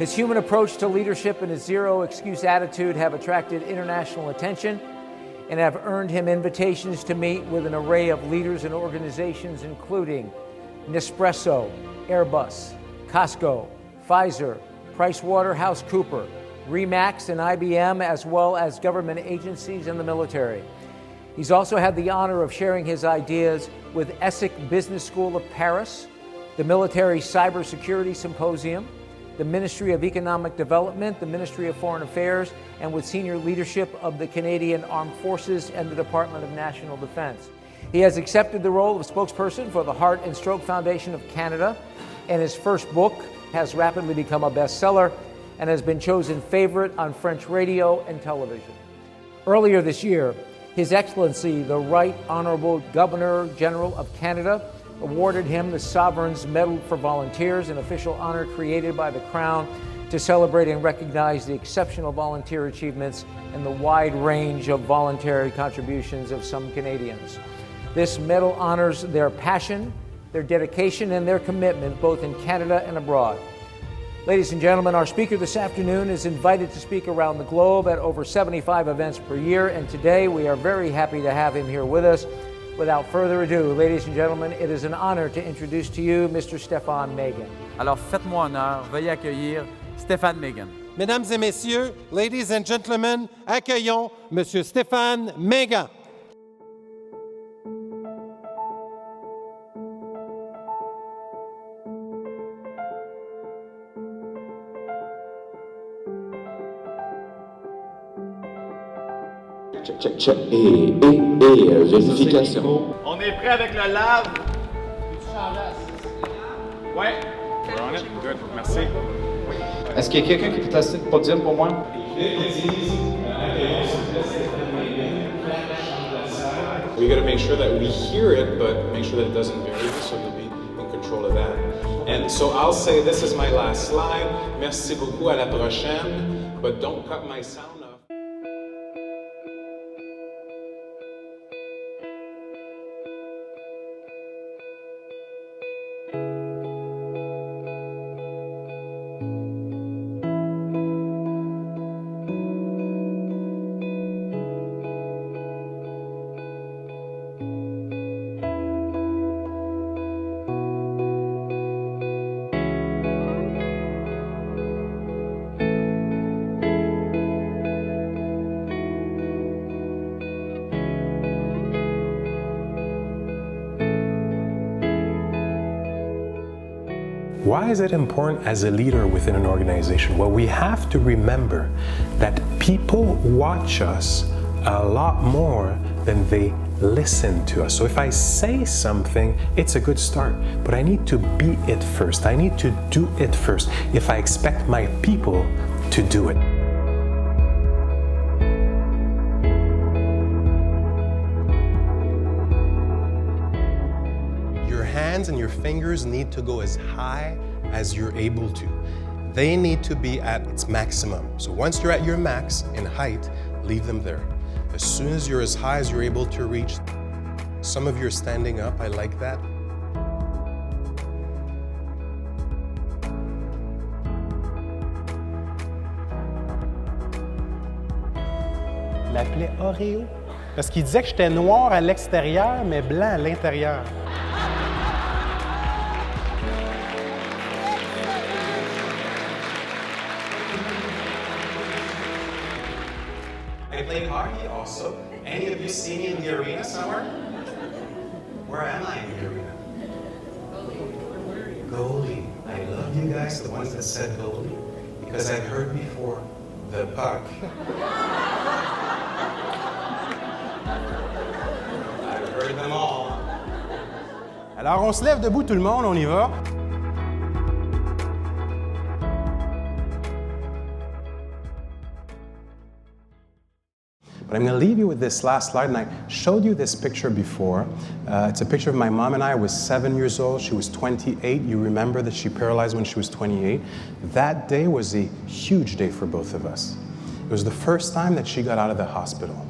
His human approach to leadership and his zero-excuse attitude have attracted international attention and have earned him invitations to meet with an array of leaders and organizations, including Nespresso, Airbus, Costco, Pfizer, PricewaterhouseCoopers, Remax, and IBM, as well as government agencies and the military. He's also had the honor of sharing his ideas with ESSEC Business School of Paris, the Military Cybersecurity Symposium, the Ministry of Economic Development, the Ministry of Foreign Affairs, and with senior leadership of the Canadian Armed Forces and the Department of National Defense. He has accepted the role of spokesperson for the Heart and Stroke Foundation of Canada, and his first book has rapidly become a bestseller and has been chosen favorite on French radio and television. Earlier this year, His Excellency, the Right Honourable Governor-General of Canada, awarded him the Sovereign's Medal for Volunteers, an official honour created by the Crown to celebrate and recognize the exceptional volunteer achievements and the wide range of voluntary contributions of some Canadians. This medal honours their passion, their dedication, and their commitment both in Canada and abroad. Ladies and gentlemen, our speaker this afternoon is invited to speak around the globe at over 75 events per year, and today we are very happy to have him here with us. Without further ado, ladies and gentlemen, it is an honor to introduce to you Mr. Stephan Maighan. Alors faites-moi honneur, veuillez accueillir Stephan Maighan. Mesdames et messieurs, ladies and gentlemen, accueillons Monsieur Stephan Maighan. Check. Et vérification. On est prêt avec le lave. Ouais. We're on it. Good. Merci. Est-ce qu'il y a quelqu'un qui peut tasser le podium pour moi? We got to make sure that we hear it, but make sure that it doesn't vary, so you'll be in control of that. And so I'll say this is my last slide. Merci beaucoup, à la prochaine, but don't cut my sound off. Why is it important as a leader within an organization? Well, we have to remember that people watch us a lot more than they listen to us. So if I say something, it's a good start, but I need to be it first. I need to do it first if I expect my people to do it. Hands and your fingers need to go as high as you're able to. They need to be at its maximum. So once you're at your max in height, leave them there. As soon as you're as high as you're able to reach, some of you are standing up, I like that. Je l'appelais Oreo parce qu'il disait que j'étais noir à l'extérieur, mais blanc à l'intérieur. I played hockey also. Any of you see me in the arena somewhere? Where am I in the arena? Goalie. I love you guys, the ones that said goalie, because I've heard before, the puck. I've heard them all. Alors on se lève debout tout le monde, on y va. But I'm going to leave you with this last slide, and I showed you this picture before. It's a picture of my mom and I. I was 7 years old. She was 28. You remember that she paralyzed when she was 28. That day was a huge day for both of us. It was the first time that she got out of the hospital.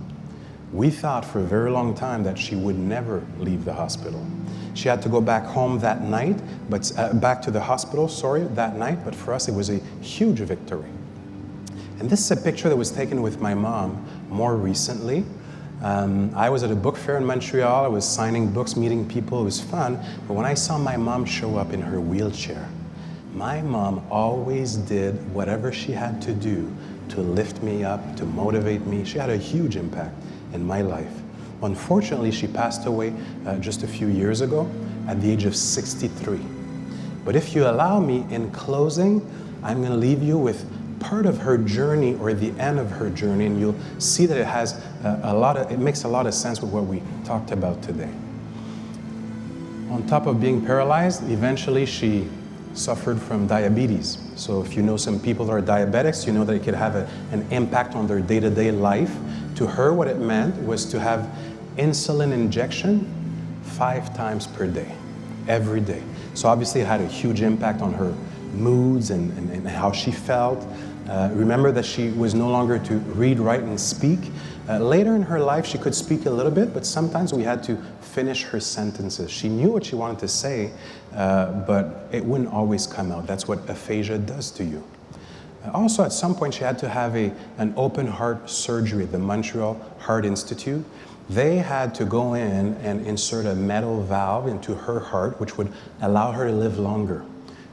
We thought for a very long time that she would never leave the hospital. She had to go back home that night, but back to the hospital, that night. But for us, it was a huge victory. And this is a picture that was taken with my mom more recently. I was at a book fair in Montreal. I was signing books, meeting people. It was fun. But when I saw my mom show up in her wheelchair, my mom always did whatever she had to do to lift me up, to motivate me. She had a huge impact in my life. Unfortunately, she passed away just a few years ago at the age of 63. But if you allow me, in closing, I'm going to leave you with part of her journey, or the end of her journey, and you'll see that it has it makes a lot of sense with what we talked about today. On top of being paralyzed, eventually she suffered from diabetes. So if you know some people that are diabetics, you know that it could have an impact on their day-to-day life. To her, what it meant was to have insulin injection 5 times per day, every day. So obviously it had a huge impact on her moods and how she felt. Remember that she was no longer to read, write, and speak. Later in her life, she could speak a little bit, but sometimes we had to finish her sentences. She knew what she wanted to say, but it wouldn't always come out. That's what aphasia does to you. Also, at some point, she had to have an open heart surgery at the Montreal Heart Institute. They had to go in and insert a metal valve into her heart, which would allow her to live longer,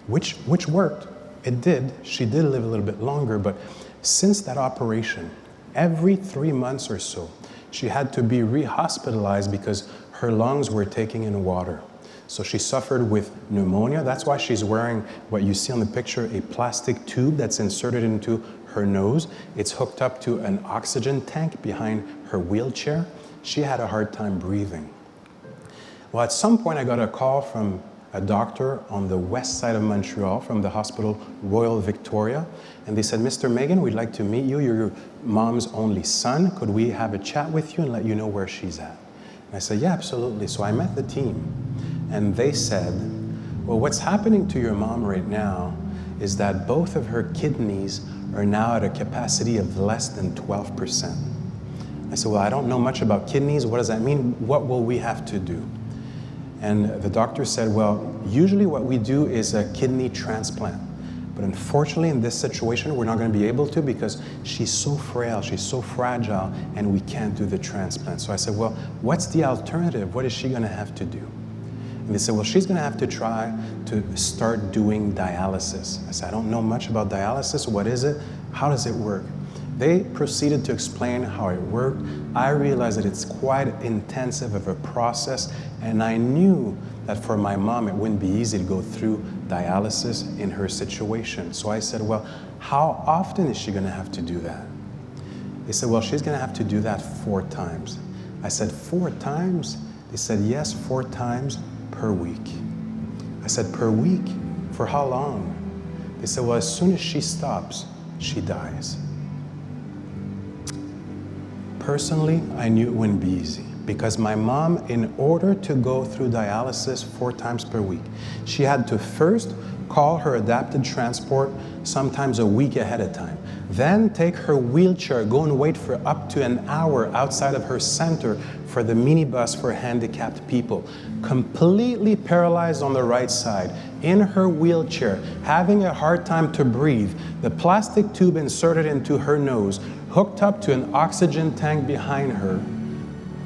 which worked. It did. She did live a little bit longer, but since that operation, every 3 months or so, she had to be re-hospitalized because her lungs were taking in water. So she suffered with pneumonia. That's why she's wearing what you see on the picture, a plastic tube that's inserted into her nose. It's hooked up to an oxygen tank behind her wheelchair. She had a hard time breathing. Well, at some point I got a call from a doctor on the west side of Montreal from the hospital Royal Victoria, and they said, Mr. Maighan, we'd like to meet you. You're your mom's only son. Could we have a chat with you and let you know where she's at? And I said, yeah, absolutely. So I met the team, and they said, well, what's happening to your mom right now is that both of her kidneys are now at a capacity of less than 12%. I said, well, I don't know much about kidneys. What does that mean? What will we have to do? And the doctor said, well, usually what we do is a kidney transplant. But unfortunately, in this situation, we're not going to be able to because she's so frail, she's so fragile, and we can't do the transplant. So I said, well, what's the alternative? What is she going to have to do? And they said, well, she's going to have to try to start doing dialysis. I said, I don't know much about dialysis. What is it? How does it work? They proceeded to explain how it worked. I realized that it's quite intensive of a process, and I knew that for my mom, it wouldn't be easy to go through dialysis in her situation. So I said, well, how often is she gonna have to do that? They said, well, she's gonna have to do that 4 times. I said, 4 times? They said, yes, 4 times per week. I said, per week? For how long? They said, well, as soon as she stops, she dies. Personally, I knew it wouldn't be easy because my mom, in order to go through dialysis 4 times per week, she had to first call her adapted transport sometimes a week ahead of time, then take her wheelchair, go and wait for up to an hour outside of her center for the minibus for handicapped people, completely paralyzed on the right side, in her wheelchair, having a hard time to breathe, the plastic tube inserted into her nose, hooked up to an oxygen tank behind her,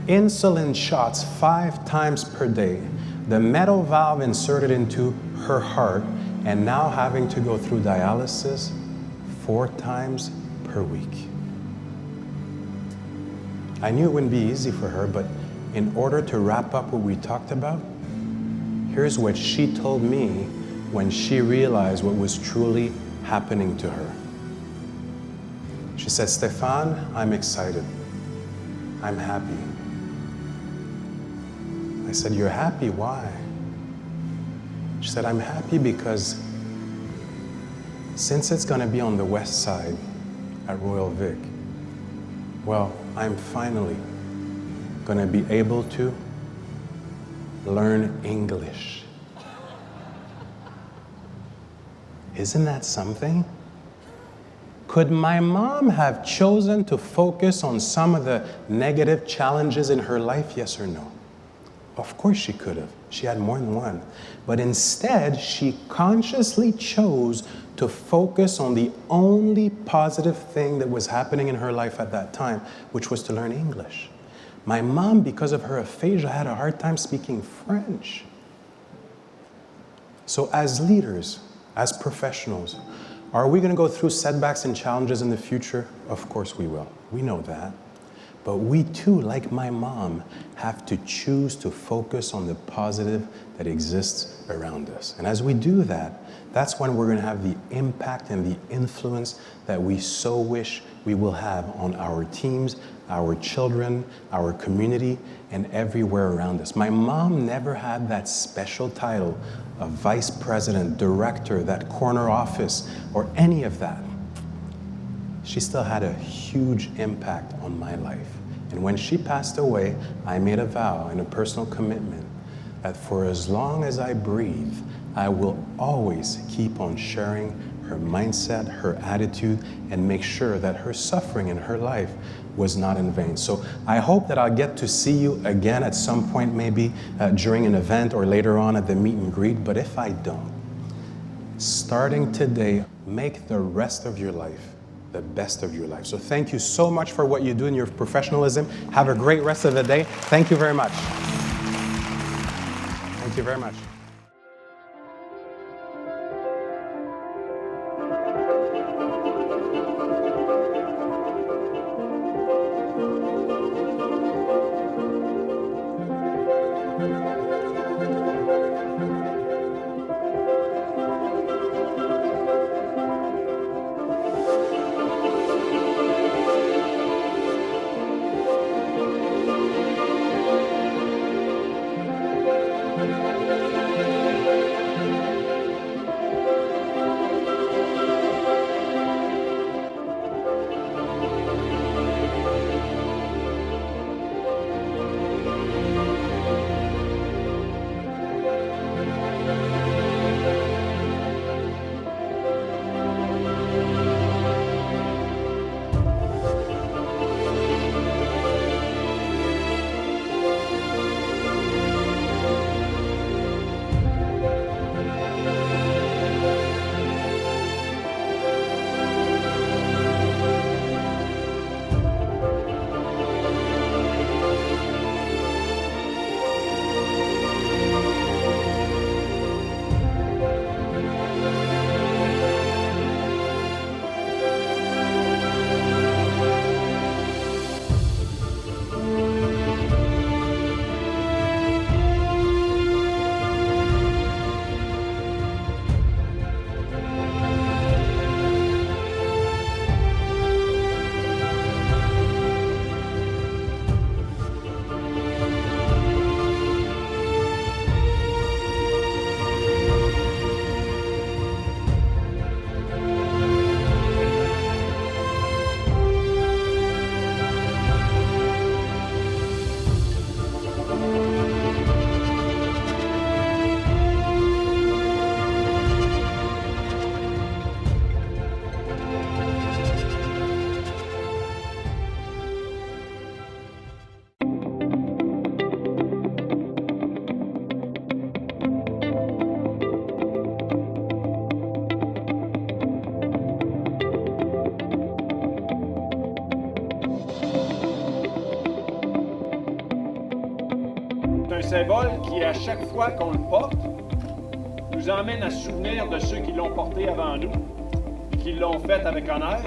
insulin shots 5 times per day, the metal valve inserted into her heart, and now having to go through dialysis 4 times per week. I knew it wouldn't be easy for her, but in order to wrap up what we talked about, here's what she told me when she realized what was truly happening to her. She said, Stephan, I'm excited. I'm happy. I said, you're happy? Why? She said, I'm happy because since it's going to be on the west side at Royal Vic, well, I'm finally going to be able to learn English. Isn't that something? Could my mom have chosen to focus on some of the negative challenges in her life, yes or no? Of course she could have. She had more than one. But instead, she consciously chose to focus on the only positive thing that was happening in her life at that time, which was to learn English. My mom, because of her aphasia, had a hard time speaking French. So as leaders, as professionals, are we going to go through setbacks and challenges in the future? Of course we will. We know that. But we too, like my mom, have to choose to focus on the positive that exists around us. And as we do that, that's when we're going to have the impact and the influence that we so wish we will have on our teams, our children, our community, and everywhere around us. My mom never had that special title of vice president, director, that corner office, or any of that. She still had a huge impact on my life. And when she passed away, I made a vow and a personal commitment that for as long as I breathe, I will always keep on sharing her mindset, her attitude, and make sure that her suffering in her life was not in vain. So I hope that I'll get to see you again at some point, maybe during an event or later on at the meet and greet. But if I don't, starting today, make the rest of your life the best of your life. So thank you so much for what you do in your professionalism. Have a great rest of the day. Thank you very much. Thank you very much. symbole qui, à chaque fois qu'on le porte, nous emmène à se souvenir de ceux qui l'ont porté avant nous, qui l'ont fait avec honneur,